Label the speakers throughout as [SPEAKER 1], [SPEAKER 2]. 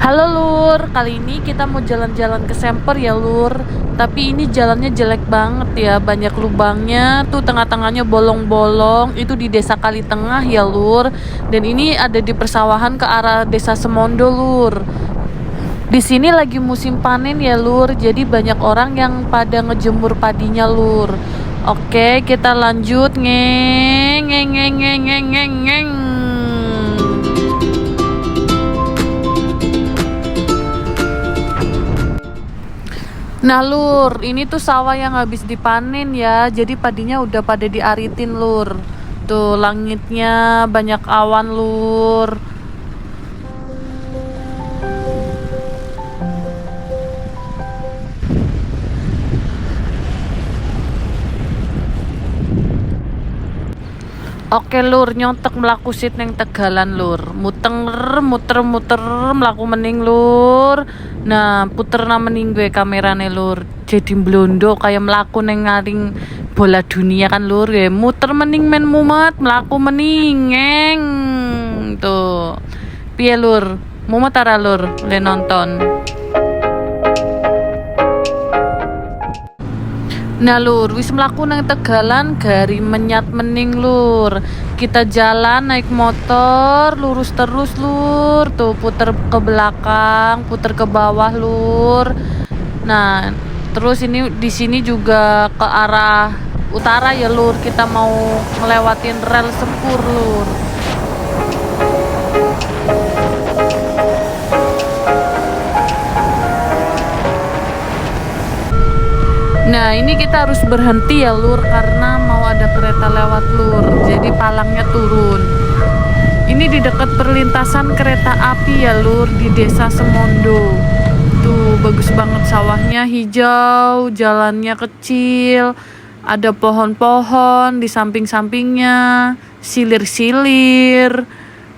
[SPEAKER 1] Halo Lur, kali ini kita mau jalan-jalan ke Semper ya Lur. Tapi ini jalannya jelek banget ya, banyak lubangnya, tuh tengah-tengahnya bolong-bolong. Itu di Desa Kalitengah ya Lur. Dan ini ada di persawahan ke arah Desa Semondo Lur. Di sini lagi musim panen ya Lur, jadi banyak orang yang pada ngejemur padinya Lur. Oke, kita lanjut ngeng ngeng ngeng ngeng ngeng ngeng ngeng. Nah Lur, ini tuh sawah yang habis dipanen ya, jadi padinya udah pada diaritin Lur. Tuh langitnya banyak awan Lur. Oke Lur, nyontek melaku sit neng Tegalan Lur. Muter melaku mening Lur. Nah, puter na mening gue kamerane Lur. Jadi blondo kayak melaku neng ngaring bola dunia kan Lur. Gue muter mening men mumet melaku meningeng. Tuh. Piye Lur? Mumet ara Lur le nonton. Nah Lur, wis mlaku nang Tegalan gari menyat mening Lur. Kita jalan naik motor lurus terus Lur. Tuh puter ke belakang, puter ke bawah Lur. Nah, terus ini di sini juga ke arah utara ya Lur. Kita mau ngelewatin rel Sepur Lur. Nah ini kita harus berhenti ya Lur, karena mau ada kereta lewat Lur, jadi palangnya turun. Ini di dekat perlintasan kereta api ya Lur, di Desa Semondo. Tuh bagus banget, sawahnya hijau, jalannya kecil, ada pohon-pohon di samping-sampingnya, silir-silir.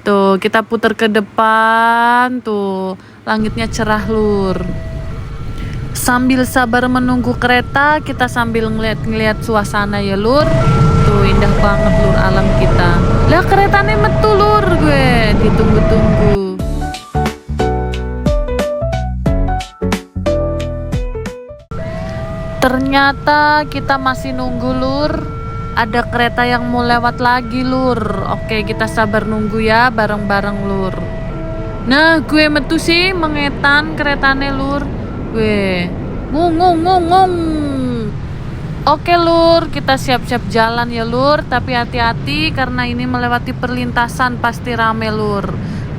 [SPEAKER 1] Tuh kita putar ke depan, tuh langitnya cerah Lur. Sambil sabar menunggu kereta, kita sambil ngeliat suasana ya Lur. Tuh indah banget Lur alam kita. Lah keretanya metu Lur, gue ditunggu-tunggu. Ternyata kita masih nunggu Lur. Ada kereta yang mau lewat lagi Lur. Oke, kita sabar nunggu ya bareng-bareng Lur. Nah, gue metu sih mengetan keretanya Lur. Gue ngung. Oke Lur, kita siap-siap jalan ya Lur, tapi hati-hati karena ini melewati perlintasan pasti rame Lur.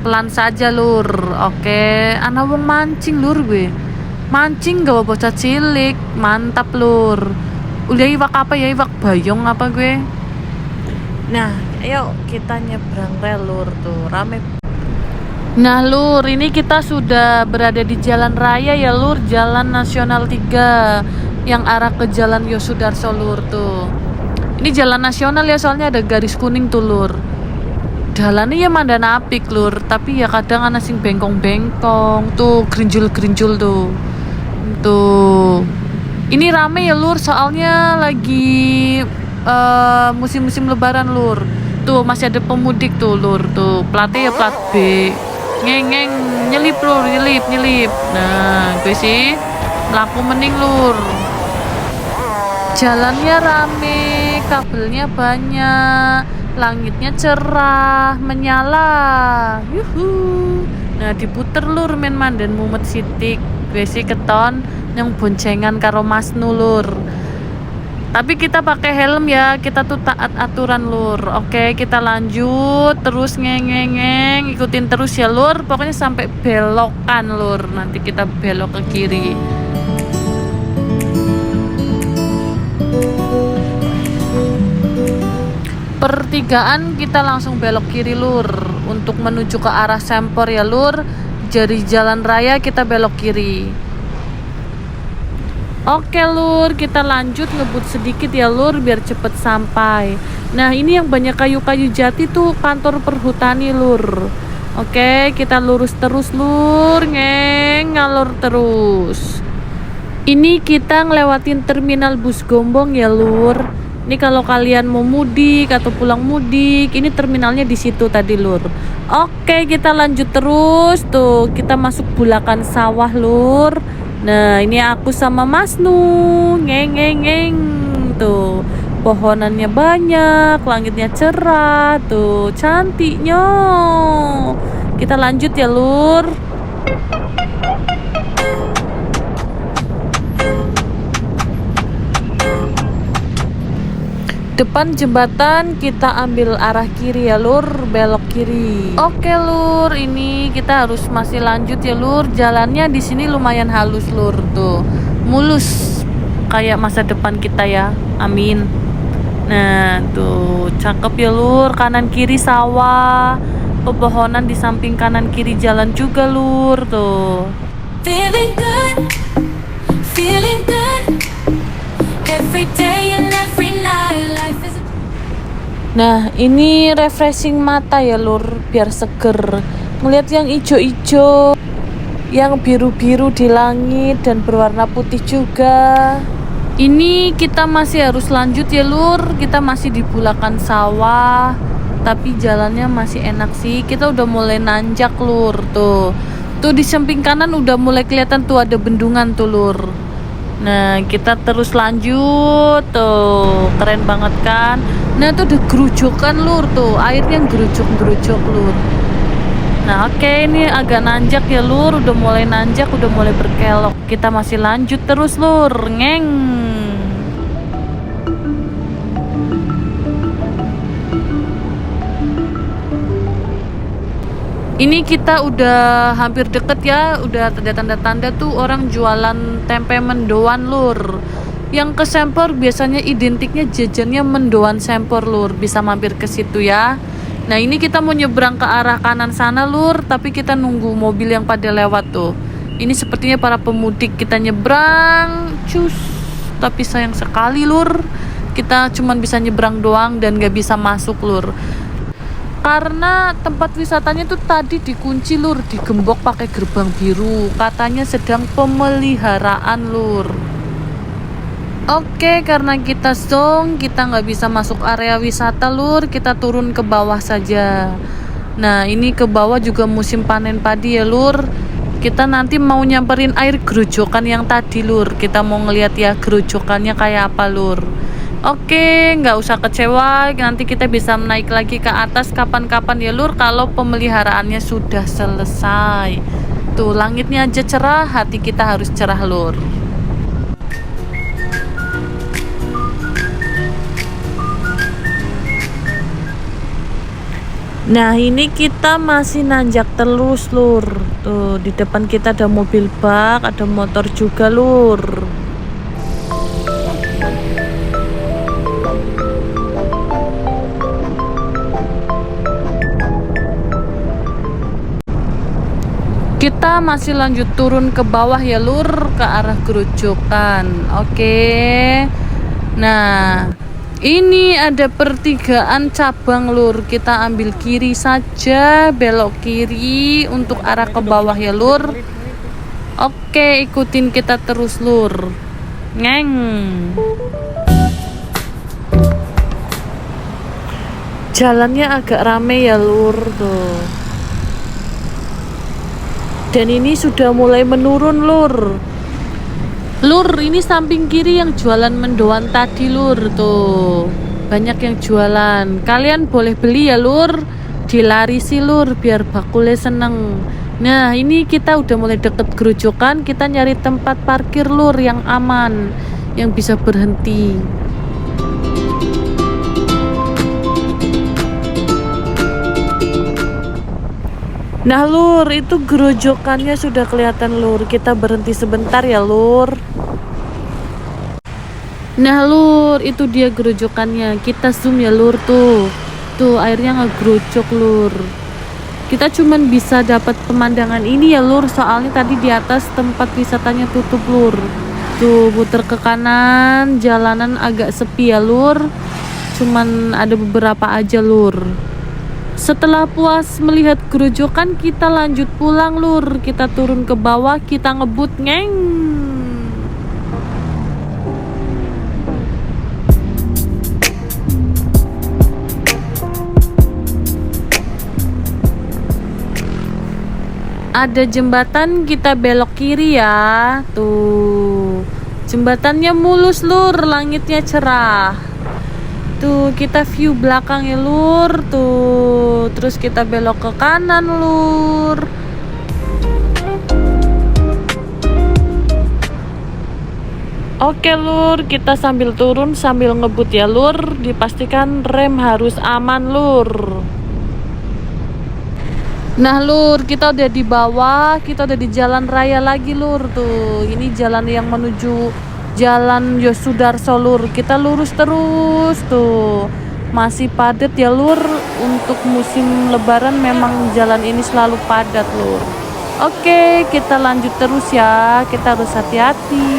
[SPEAKER 1] Pelan saja Lur. Oke, ana wong mancing Lur gue. Mancing gawa bocah cilik, mantap Lur. Udah iwak apa ya, iwak bayong apa gue. Nah, ayo kita nyebrang rel Lur, tuh rame. Nah Lur, ini kita sudah berada di jalan raya ya Lur, Jalan Nasional 3 yang arah ke Jalan Yosudarso Lur tuh. Ini jalan nasional ya, soalnya ada garis kuning tuh Lur. Jalannya ya mandan apik Lur, tapi ya kadang ana sing bengkong-bengkong, tuh gerinjul-gerinjul tuh. Tuh. Ini rame ya Lur, soalnya lagi musim-musim lebaran Lur. Tuh masih ada pemudik tuh Lur, tuh platnya ya plat B. Ngeng nyelip Lur, nyelip. Nah gue sih melaku mening Lur. Jalannya rame, kabelnya banyak, langitnya cerah menyala. Yuhu. Nah diputer Lur men mandan mumet sitik. Gue sih keton yang boncengan karo Mas Nulur. Tapi kita pakai helm ya, kita tuh taat aturan Lur. Oke, kita lanjut terus ngeng, ikutin terus ya Lur. Pokoknya sampai belokan Lur. Nanti kita belok ke kiri. Pertigaan kita langsung belok kiri Lur, untuk menuju ke arah Semper ya Lur. Dari jalan raya kita belok kiri. Oke Lur, kita lanjut ngebut sedikit ya Lur biar cepet sampai. Nah ini yang banyak kayu-kayu jati tuh kantor perhutani Lur. Oke, kita lurus terus Lur, ngalur terus. Ini kita ngelewatin terminal bus Gombong ya Lur. Ini kalau kalian mau mudik atau pulang mudik, ini terminalnya di situ tadi lur. Oke, kita lanjut terus tuh. Kita masuk bulakan sawah lur. Nah, ini aku sama Mas Nu. Ngeng tuh. Pohonannya banyak, langitnya cerah tuh, cantiknya. Kita lanjut ya lur. Depan jembatan kita ambil arah kiri ya lur, belok kiri. Oke lur, ini kita harus masih lanjut ya lur. Jalannya di sini lumayan halus lur tuh, mulus kayak masa depan kita ya, amin. Nah tuh cakep ya lur, kanan kiri sawah, pepohonan di samping kanan kiri jalan juga lur tuh. Feeling good, feeling good. Every day and every night life is... Nah ini refreshing mata ya lur, biar seger ngeliat yang ijo-ijo, yang biru-biru di langit dan berwarna putih juga. Ini kita masih harus lanjut ya lur, kita masih di bulakan sawah, tapi jalannya masih enak sih. Kita udah mulai nanjak lur tuh. Tuh di samping kanan udah mulai kelihatan tuh ada bendungan tuh lur. Nah kita terus lanjut tuh, keren banget kan. Nah tuh udah gerujokan lur tuh, airnya gerujok lur. Nah oke, ini agak nanjak ya lur, udah mulai nanjak, udah mulai berkelok. Kita masih lanjut terus lur, ngeng. Ini kita udah hampir deket ya, udah ada tanda-tanda tuh orang jualan tempe mendoan lur. Yang ke Sempor biasanya identiknya jajannya mendoan Sempor lur, bisa mampir ke situ ya. Nah ini kita mau nyebrang ke arah kanan sana lur, tapi kita nunggu mobil yang pada lewat tuh. Ini sepertinya para pemudik, kita nyebrang, cus. Tapi sayang sekali lur, kita cuman bisa nyebrang doang dan gak bisa masuk lur. Karena tempat wisatanya tuh tadi dikunci lur, digembok pakai gerbang biru, katanya sedang pemeliharaan lur. Oke, karena kita zong, kita nggak bisa masuk area wisata lur, kita turun ke bawah saja. Nah ini ke bawah juga musim panen padi ya lur. Kita nanti mau nyamperin air gerojokan yang tadi lur, kita mau ngeliat ya gerojokannya kayak apa lur. Oke, nggak usah kecewa, nanti kita bisa naik lagi ke atas kapan-kapan ya lur, kalau pemeliharaannya sudah selesai. Tuh langitnya aja cerah, hati kita harus cerah lur. Nah ini kita masih nanjak terus lur. Tuh di depan kita ada mobil bak, ada motor juga lur. Kita masih lanjut turun ke bawah ya lur, ke arah gerojokan. Oke. Nah ini ada pertigaan cabang lur, kita ambil kiri saja, belok kiri untuk arah ke bawah ya lur. Oke, ikutin kita terus lur, ngeng. Jalannya agak rame ya lur tuh. Dan ini sudah mulai menurun lur. Lur, ini samping kiri yang jualan mendoan tadi lur tuh. Banyak yang jualan. Kalian boleh beli ya lur. Dilarisi lur biar bakule seneng. Nah, ini kita udah mulai deket gerojokan, kita nyari tempat parkir lur yang aman, yang bisa berhenti. Nah lur, itu gerojokannya sudah kelihatan lur. Kita berhenti sebentar ya lur. Nah lur, itu dia gerojokannya. Kita zoom ya lur tuh. Tuh airnya ngegerojok lur. Kita cuman bisa dapat pemandangan ini ya lur, soalnya tadi di atas tempat wisatanya tutup lur. Tuh puter ke kanan, jalanan agak sepi ya lur. Cuman ada beberapa aja lur. Setelah puas melihat gerojokan, kita lanjut pulang lur. Kita turun ke bawah, kita ngebut ngeng. Ada jembatan, kita belok kiri ya. Tuh, jembatannya mulus lur, langitnya cerah. Tuh, kita view belakangnya lur. Tuh, terus kita belok ke kanan lur. Oke lur, kita sambil turun sambil ngebut ya lur. Dipastikan rem harus aman lur. Nah lur, kita udah di bawah, kita udah di jalan raya lagi lur. Tuh, ini jalan yang menuju Jalan Yosudarso lur. Kita lurus terus tuh. Masih padat ya lur. Untuk musim lebaran memang jalan ini selalu padat lur. Oke, kita lanjut terus ya. Kita harus hati-hati.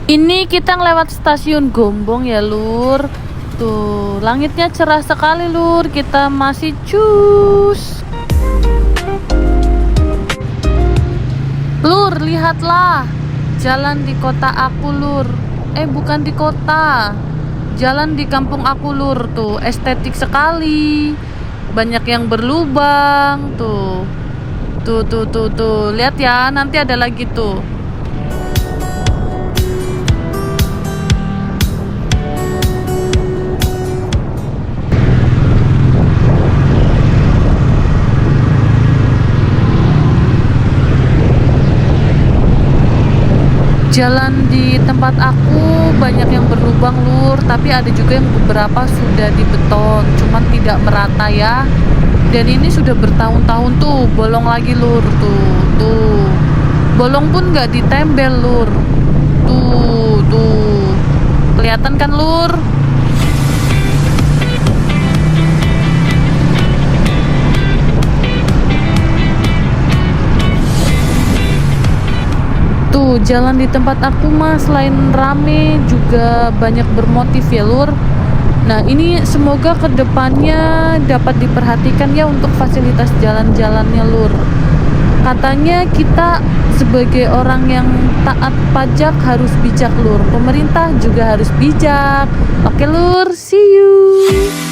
[SPEAKER 1] Ini kita ngelewat stasiun Gombong ya lur. Tuh, langitnya cerah sekali lur. Kita masih cus. Lur, lihatlah. Jalan di kota aku lur. Bukan di kota. Jalan di kampung aku lur. Tuh, estetik sekali. Banyak yang berlubang. Tuh. Tuh. Lihat ya, nanti ada lagi tuh. Jalan di tempat aku banyak yang berlubang lur, tapi ada juga yang beberapa sudah dibeton, cuman tidak merata ya. Dan ini sudah bertahun-tahun tuh, bolong lagi lur, tuh. Bolong pun nggak ditembel lur. Tuh. Kelihatan kan lur? Tuh, jalan di tempat aku mah selain rame juga banyak bermotif ya lur. Nah ini semoga kedepannya dapat diperhatikan ya untuk fasilitas jalan-jalannya lur. Katanya kita sebagai orang yang taat pajak harus bijak lur. Pemerintah juga harus bijak. Oke lur, see you.